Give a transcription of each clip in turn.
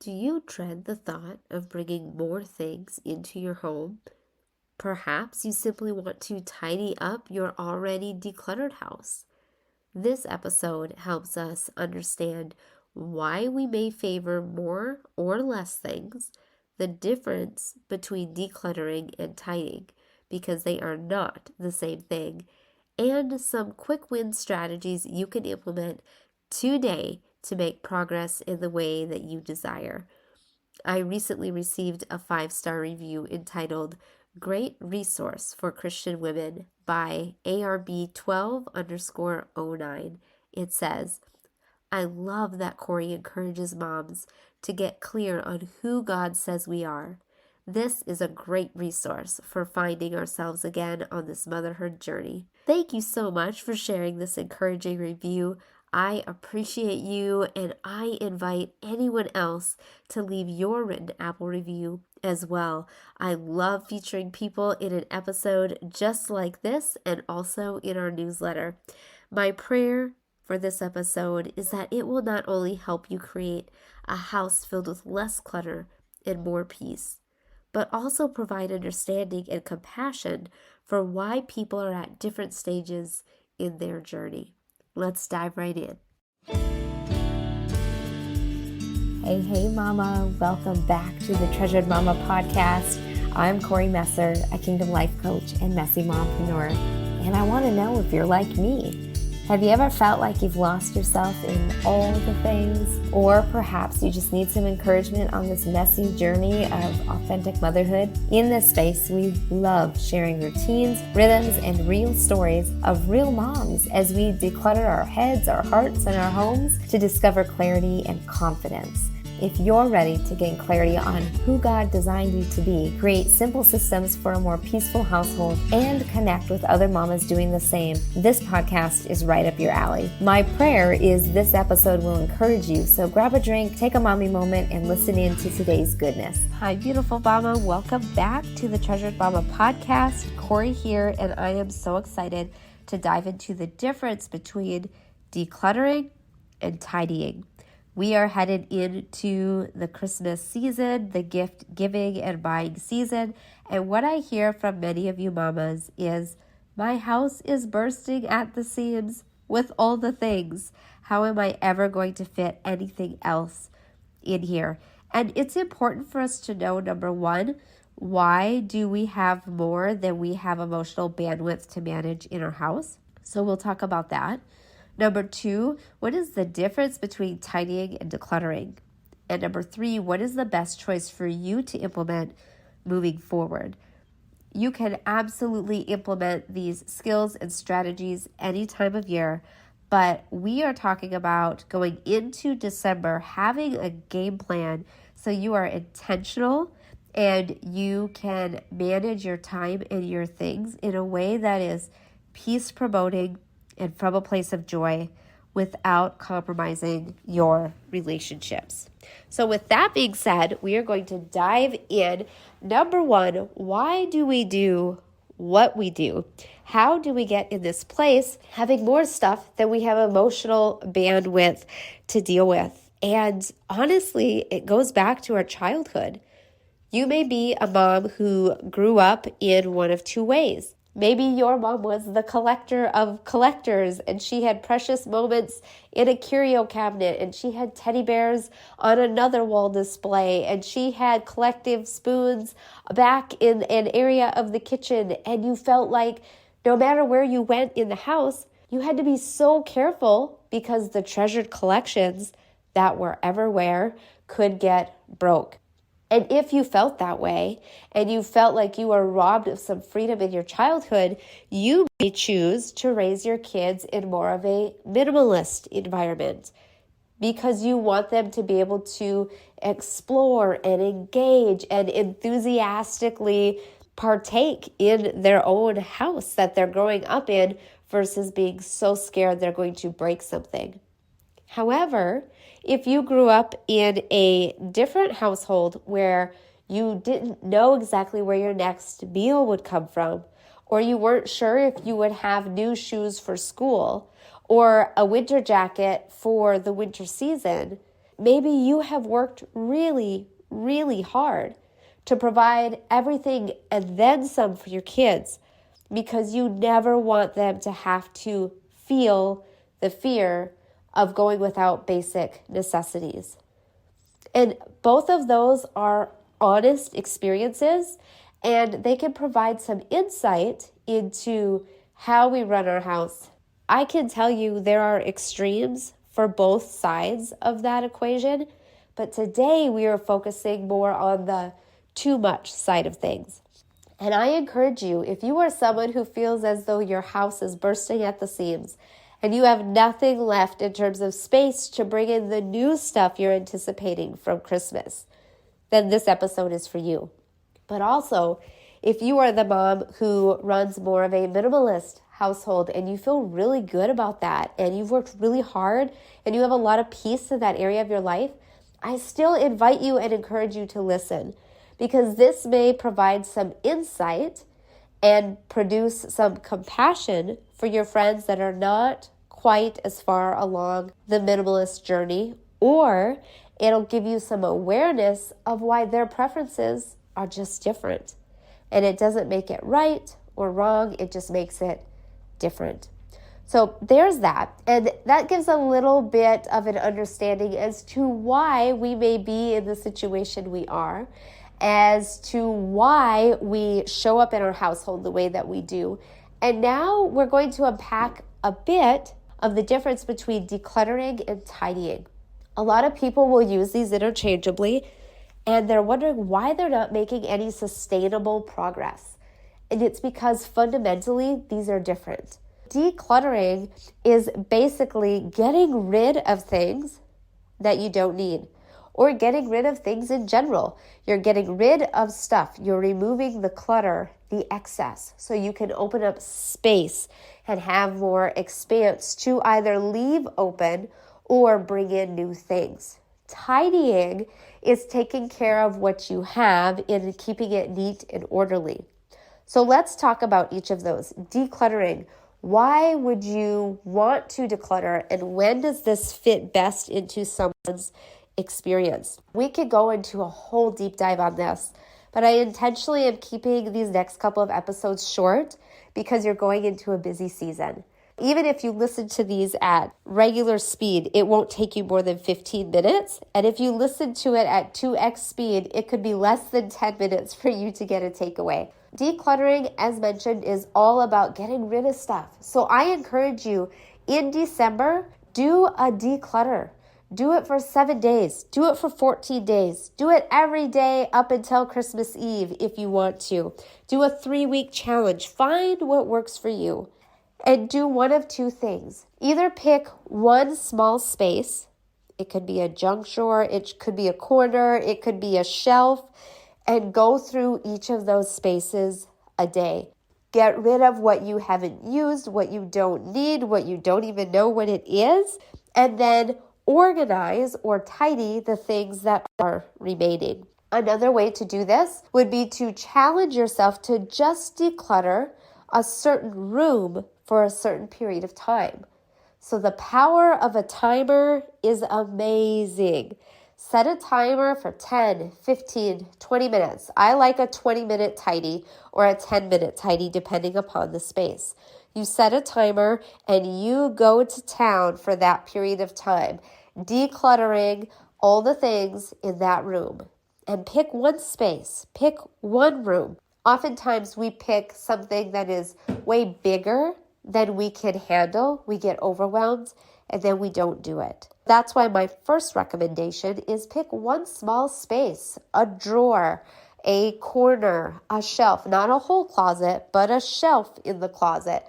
Do you dread the thought of bringing more things into your home? Perhaps you simply want to tidy up your already decluttered house. This episode helps us understand why we may favor more or less things, the difference between decluttering and tidying, because they are not the same thing, and some quick win strategies you can implement today to make progress in the way that you desire. I recently received a 5-star review entitled Great Resource for Christian Women by ARB12_09. It says, I love that Kori encourages moms to get clear on who God says we are. This is a great resource for finding ourselves again on this motherhood journey. Thank you so much for sharing this encouraging review. I appreciate you, and I invite anyone else to leave your written Apple review as well. I love featuring people in an episode just like this and also in our newsletter. My prayer for this episode is that it will not only help you create a house filled with less clutter and more peace, but also provide understanding and compassion for why people are at different stages in their journey. Let's dive right in. Hey, Mama. Welcome back to the Treasured Mama podcast. I'm Kori Messer, a Kingdom Life Coach and messy mompreneur, and I want to know if you're like me. Have you ever felt like you've lost yourself in all the things? Or perhaps you just need some encouragement on this messy journey of authentic motherhood? In this space, we love sharing routines, rhythms, and real stories of real moms as we declutter our heads, our hearts, and our homes to discover clarity and confidence. If you're ready to gain clarity on who God designed you to be, create simple systems for a more peaceful household, and connect with other mamas doing the same, this podcast is right up your alley. My prayer is this episode will encourage you, so grab a drink, take a mommy moment, and listen in to today's goodness. Hi, beautiful mama. Welcome back to the Treasured Mama podcast. Kori here, and I am so excited to dive into the difference between decluttering and tidying. We are headed into the Christmas season, the gift giving and buying season. And what I hear from many of you mamas is, my house is bursting at the seams with all the things. How am I ever going to fit anything else in here? And it's important for us to know, number one, why do we have more than we have emotional bandwidth to manage in our house? So we'll talk about that. Number two, what is the difference between tidying and decluttering? And number three, what is the best choice for you to implement moving forward? You can absolutely implement these skills and strategies any time of year, but we are talking about going into December, having a game plan so you are intentional and you can manage your time and your things in a way that is peace promoting and from a place of joy without compromising your relationships. So with that being said, we are going to dive in. Number one, why do we do what we do? How do we get in this place having more stuff than we have emotional bandwidth to deal with? And honestly, it goes back to our childhood. You may be a mom who grew up in one of two ways. Maybe your mom was the collector of collectors and she had precious moments in a curio cabinet and she had teddy bears on another wall display and she had collective spoons back in an area of the kitchen, and you felt like no matter where you went in the house, you had to be so careful because the treasured collections that were everywhere could get broke. And if you felt that way and you felt like you were robbed of some freedom in your childhood, you may choose to raise your kids in more of a minimalist environment because you want them to be able to explore and engage and enthusiastically partake in their own house that they're growing up in versus being so scared they're going to break something. However, if you grew up in a different household where you didn't know exactly where your next meal would come from, or you weren't sure if you would have new shoes for school or a winter jacket for the winter season, Maybe you have worked really, really hard to provide everything and then some for your kids because you never want them to have to feel the fear of going without basic necessities. And both of those are honest experiences, and they can provide some insight into how we run our house. I can tell you there are extremes for both sides of that equation, but today we are focusing more on the too much side of things. And I encourage you, if you are someone who feels as though your house is bursting at the seams and you have nothing left in terms of space to bring in the new stuff you're anticipating from Christmas, then this episode is for you. But also, if you are the mom who runs more of a minimalist household and you feel really good about that and you've worked really hard and you have a lot of peace in that area of your life, I still invite you and encourage you to listen, because this may provide some insight and produce some compassion for your friends that are not quite as far along the minimalist journey, or it'll give you some awareness of why their preferences are just different. And it doesn't make it right or wrong, it just makes it different. So there's that. And that gives a little bit of an understanding as to why we may be in the situation we are, as to why we show up in our household the way that we do. And now we're going to unpack a bit of the difference between decluttering and tidying. A lot of people will use these interchangeably, and they're wondering why they're not making any sustainable progress. And it's because fundamentally, these are different. Decluttering is basically getting rid of things that you don't need, or getting rid of things in general. You're getting rid of stuff. You're removing the clutter, the excess, so you can open up space and have more expanse to either leave open or bring in new things. Tidying is taking care of what you have and keeping it neat and orderly. So let's talk about each of those. Decluttering. Why would you want to declutter, and when does this fit best into someone's experience? We could go into a whole deep dive on this, but I intentionally am keeping these next couple of episodes short because you're going into a busy season. Even if you listen to these at regular speed, it won't take you more than 15 minutes. And if you listen to it at 2x speed, it could be less than 10 minutes for you to get a takeaway. Decluttering, as mentioned, is all about getting rid of stuff. So I encourage you, in December, do a declutter. Do it for 7 days. Do it for 14 days. Do it every day up until Christmas Eve if you want to. Do a 3-week challenge. Find what works for you. And do one of two things. Either pick one small space. It could be a junk drawer. It could be a corner. It could be a shelf. And go through each of those spaces a day. Get rid of what you haven't used, what you don't need, what you don't even know what it is. And then organize or tidy the things that are remaining. Another way to do this would be to challenge yourself to just declutter a certain room for a certain period of time. So the power of a timer is amazing. Set a timer for 10, 15, 20 minutes. I like a 20-minute tidy or a 10-minute tidy depending upon the space. You set a timer and you go to town for that period of time, decluttering all the things in that room. And pick one space, pick one room. Oftentimes we pick something that is way bigger than we can handle. We get overwhelmed and then we don't do it. That's why my first recommendation is pick one small space, a drawer, a corner, a shelf, not a whole closet, but a shelf in the closet,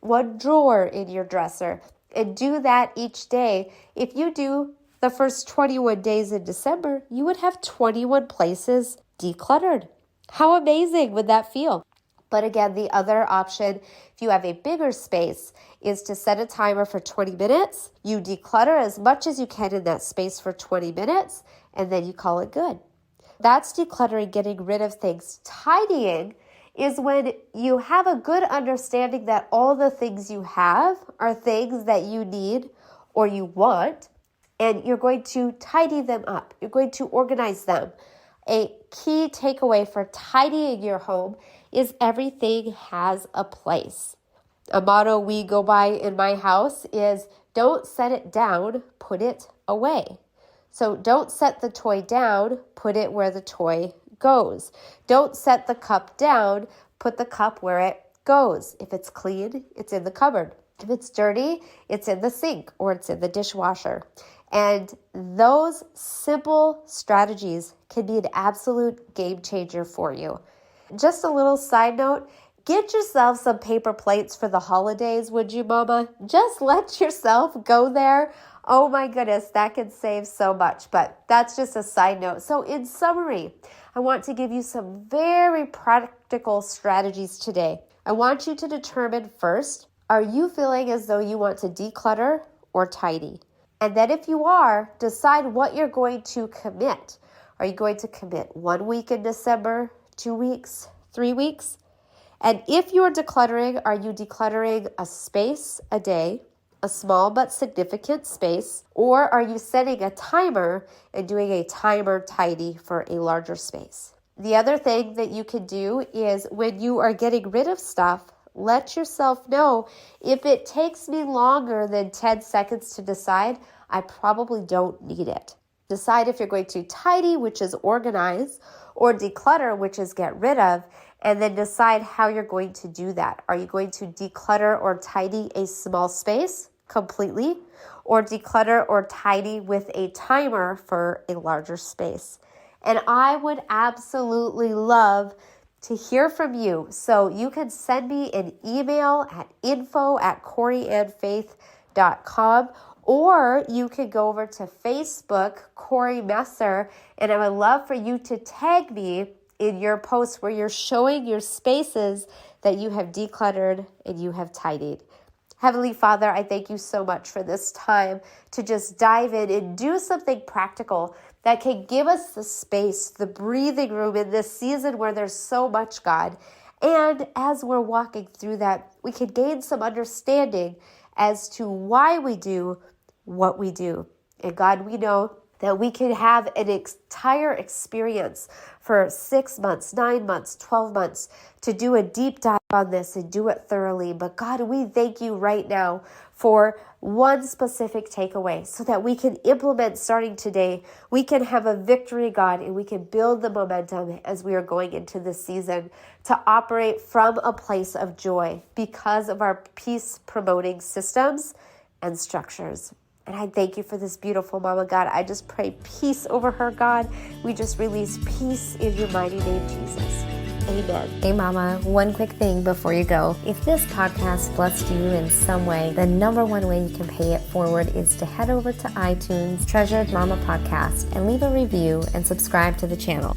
one drawer in your dresser, and do that each day. If you do the first 21 days in December, you would have 21 places decluttered. How amazing would that feel? But again, the other option, if you have a bigger space, is to set a timer for 20 minutes. You declutter as much as you can in that space for 20 minutes, and then you call it good. That's decluttering, getting rid of things. Tidying is when you have a good understanding that all the things you have are things that you need or you want, and you're going to tidy them up. You're going to organize them. A key takeaway for tidying your home is everything has a place. A motto we go by in my house is don't set it down, put it away. So don't set the toy down, put it where the toy goes. Don't set the cup down, put the cup where it goes. If it's clean, it's in the cupboard. If it's dirty, it's in the sink or it's in the dishwasher. And those simple strategies can be an absolute game changer for you. Just a little side note, get yourself some paper plates for the holidays, would you, Mama? Just let yourself go there. Oh my goodness, that can save so much, but that's just a side note. So in summary, I want to give you some very practical strategies today. I want you to determine first, are you feeling as though you want to declutter or tidy? And then if you are, decide what you're going to commit. Are you going to commit 1 week in December, 2 weeks, 3 weeks? And if you're decluttering, are you decluttering a space a day, a small but significant space, or are you setting a timer and doing a timer tidy for a larger space? The other thing that you can do is when you are getting rid of stuff, let yourself know if it takes me longer than 10 seconds to decide, I probably don't need it. Decide if you're going to tidy, which is organize, or declutter, which is get rid of, and then decide how you're going to do that. Are you going to declutter or tidy a small space completely, or declutter or tidy with a timer for a larger space? And I would absolutely love to hear from you. So you can send me an email at info@koriandfaith.com, or you can go over to Facebook, Kori Messer, and I would love for you to tag me in your post where you're showing your spaces that you have decluttered and you have tidied. Heavenly Father, I thank you so much for this time to just dive in and do something practical that can give us the space, the breathing room in this season where there's so much, God. And as we're walking through that, we can gain some understanding as to why we do what we do. And God, we know that we can have an entire experience for 6 months, 9 months, 12 months to do a deep dive on this and do it thoroughly. But God, we thank you right now for one specific takeaway so that we can implement starting today. We can have a victory, God, and we can build the momentum as we are going into this season to operate from a place of joy because of our peace-promoting systems and structures. And I thank you for this beautiful mama, God. I just pray peace over her, God. We just release peace in your mighty name, Jesus. Amen. Hey mama, one quick thing before you go. If this podcast blessed you in some way, the number one way you can pay it forward is to head over to iTunes, Treasured Mama Podcast, and leave a review and subscribe to the channel.